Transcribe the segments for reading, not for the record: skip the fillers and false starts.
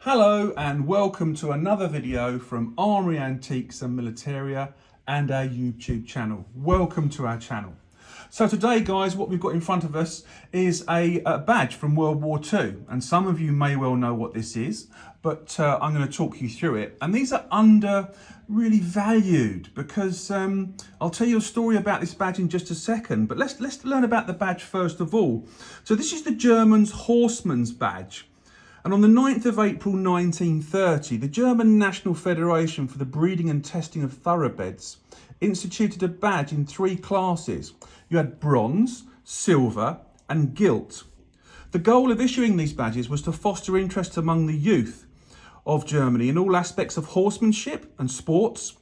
Hello and welcome to another video from Armory Antiques and Militaria and our YouTube channel. Welcome to our channel. So today guys, what we've got in front of us is a badge from World War II, and some of you may well know what this is, but I'm going to talk you through it. And these are really valued because I'll tell you a story about this badge in just a second, but let's learn about the badge first of all. So this is the Germans' Horseman's badge. And on the 9th of April 1930, the German National Federation for the Breeding and Testing of Thoroughbreds instituted a badge in 3 classes. You had bronze, silver and gilt. The goal of issuing these badges was to foster interest among the youth of Germany in all aspects of horsemanship and sports.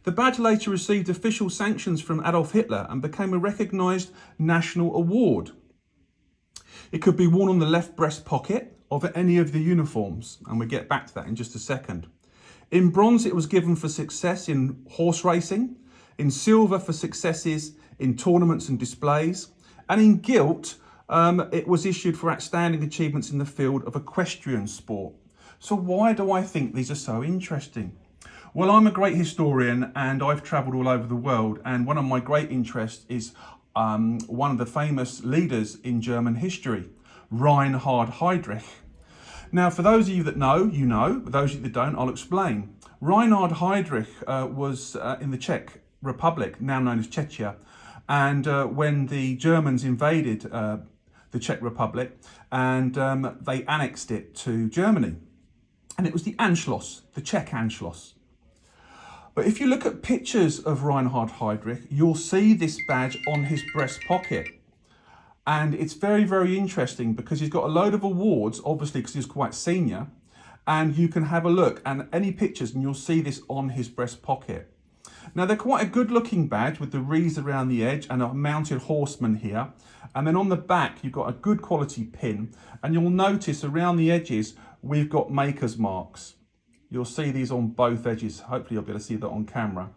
The badge later received official sanctions from Adolf Hitler and became a recognised national award. It could be worn on the left breast pocket of any of the uniforms, and we'll get back to that in just a second. In bronze, it was given for success in horse racing, in silver for successes in tournaments and displays, and in gilt, it was issued for outstanding achievements in the field of equestrian sport. So why do I think these are so interesting? Well, I'm a great historian and I've travelled all over the world, and one of my great interests is one of the famous leaders in German history, Reinhard Heydrich. Now, for those of you that know, you know. For those of you that don't, I'll explain. Reinhard Heydrich was in the Czech Republic, now known as Czechia, and when the Germans invaded the Czech Republic and they annexed it to Germany. And it was the Anschluss, the Czech Anschluss. But if you look at pictures of Reinhard Heydrich, you'll see this badge on his breast pocket. And it's very, very interesting because he's got a load of awards, obviously because he's quite senior, and you can have a look and any pictures and you'll see this on his breast pocket. Now, they're quite a good looking badge with the wreaths around the edge and a mounted horseman here. And then on the back, you've got a good quality pin, and you'll notice around the edges, we've got maker's marks. You'll see these on both edges. Hopefully you'll be able to see that on camera.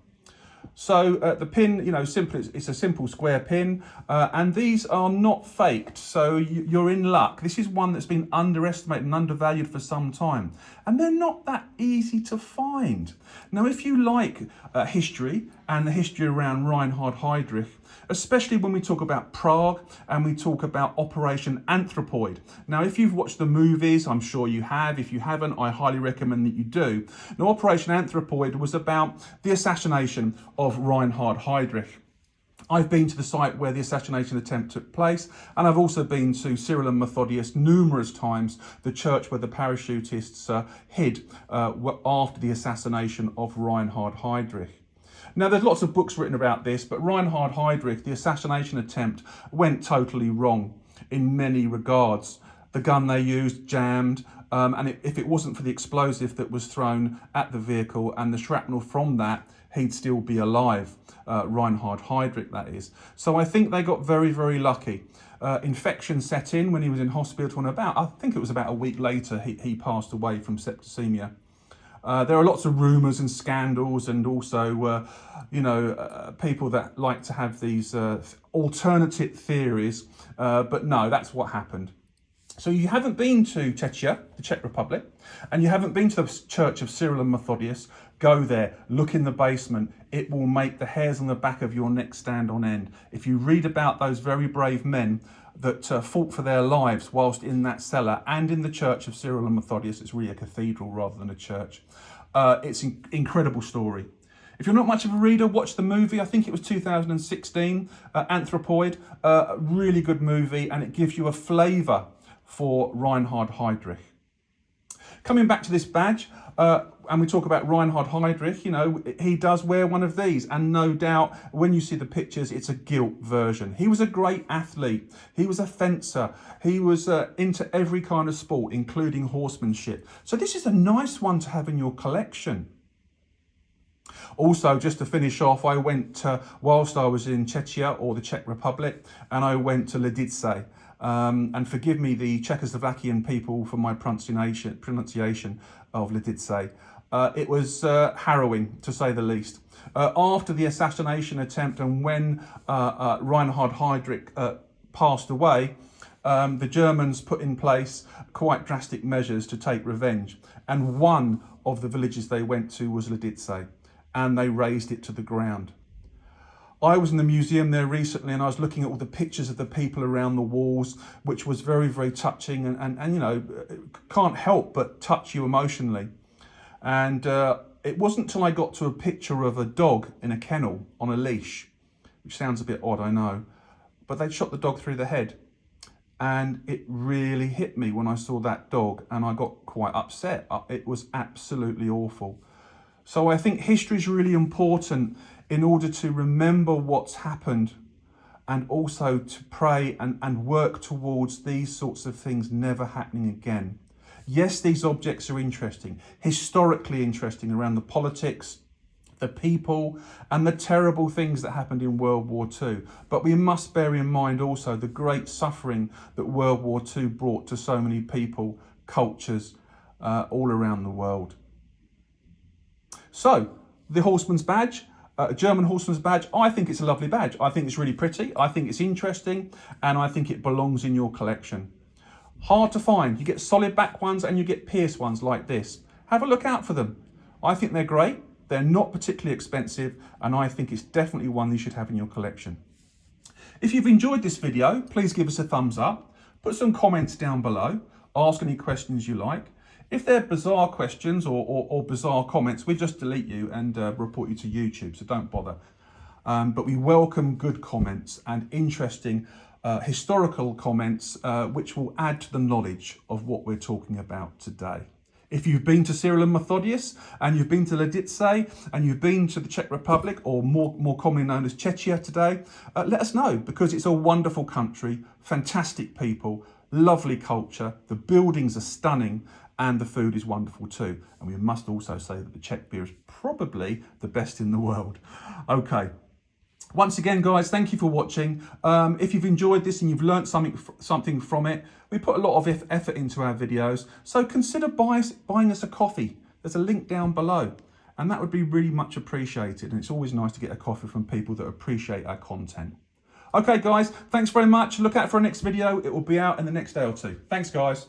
So the pin, it's a simple square pin, and these are not faked, so you're in luck. This is one that's been underestimated and undervalued for some time, and they're not that easy to find. Now, if you like history and the history around Reinhard Heydrich, especially when we talk about Prague and we talk about Operation Anthropoid. Now, if you've watched the movies, I'm sure you have. If you haven't, I highly recommend that you do. Now, Operation Anthropoid was about the assassination of Reinhard Heydrich. I've been to the site where the assassination attempt took place, and I've also been to Cyril and Methodius numerous times, the church where the parachutists hid after the assassination of Reinhard Heydrich. Now, there's lots of books written about this, but Reinhard Heydrich, the assassination attempt, went totally wrong in many regards. The gun they used jammed, and if it wasn't for the explosive that was thrown at the vehicle and the shrapnel from that, he'd still be alive. Reinhard Heydrich, that is. So I think they got very, very lucky. Infection set in when he was in hospital, and I think it was about a week later, he passed away from septicemia. There are lots of rumours and scandals, and also, people that like to have these alternative theories. But no, that's what happened. So you haven't been to Czechia, the Czech Republic, and you haven't been to the Church of Cyril and Methodius, go there, look in the basement. It will make the hairs on the back of your neck stand on end. If you read about those very brave men that fought for their lives whilst in that cellar and in the Church of Cyril and Methodius, it's really a cathedral rather than a church. It's an incredible story. If you're not much of a reader, watch the movie. I think it was 2016, Anthropoid. A really good movie, and it gives you a flavour for Reinhard Heydrich. Coming back to this badge, and we talk about Reinhard Heydrich, he does wear one of these, and no doubt when you see the pictures, it's a gilt version. He was a great athlete. He was a fencer. He was into every kind of sport, including horsemanship. So this is a nice one to have in your collection. Also, just to finish off, I went, whilst I was in Czechia, or the Czech Republic, and I went to Lidice. And forgive me, the Czechoslovakian people, for my pronunciation of Lidice. It was harrowing, to say the least. After the assassination attempt, and when Reinhard Heydrich passed away, the Germans put in place quite drastic measures to take revenge. And one of the villages they went to was Lidice, and they razed it to the ground. I was in the museum there recently, and I was looking at all the pictures of the people around the walls, which was very, very touching, and you know, can't help but touch you emotionally. And it wasn't until I got to a picture of a dog in a kennel on a leash, which sounds a bit odd, I know, but they'd shot the dog through the head. And it really hit me when I saw that dog, and I got quite upset. It was absolutely awful. So I think history is really important in order to remember what's happened, and also to pray and work towards these sorts of things never happening again. Yes, these objects are interesting, historically interesting, around the politics, the people, and the terrible things that happened in World War II. But we must bear in mind also the great suffering that World War II brought to so many people, cultures, all around the world. So, the Horseman's Badge, a German Horseman's Badge, I think it's a lovely badge. I think it's really pretty, I think it's interesting, and I think it belongs in your collection. Hard to find. You get solid back ones and you get pierced ones like this. Have a look out for them. I think they're great. They're not particularly expensive, and I think it's definitely one you should have in your collection. If you've enjoyed this video, please give us a thumbs up. Put some comments down below. Ask any questions you like. If they're bizarre questions or bizarre comments, we just delete you and report you to YouTube, so don't bother. But we welcome good comments and interesting historical comments, which will add to the knowledge of what we're talking about today. If you've been to Cyril and Methodius, and you've been to Lidice, and you've been to the Czech Republic, or more commonly known as Czechia today, let us know, because it's a wonderful country, fantastic people, lovely culture, the buildings are stunning, and the food is wonderful too. And we must also say that the Czech beer is probably the best in the world. Okay. Once again, guys, thank you for watching. If you've enjoyed this and you've learnt something from it, we put a lot of effort into our videos, so consider buying us a coffee. There's a link down below, and that would be really much appreciated. And it's always nice to get a coffee from people that appreciate our content. Okay, guys, thanks very much. Look out for our next video. It will be out in the next day or two. Thanks, guys.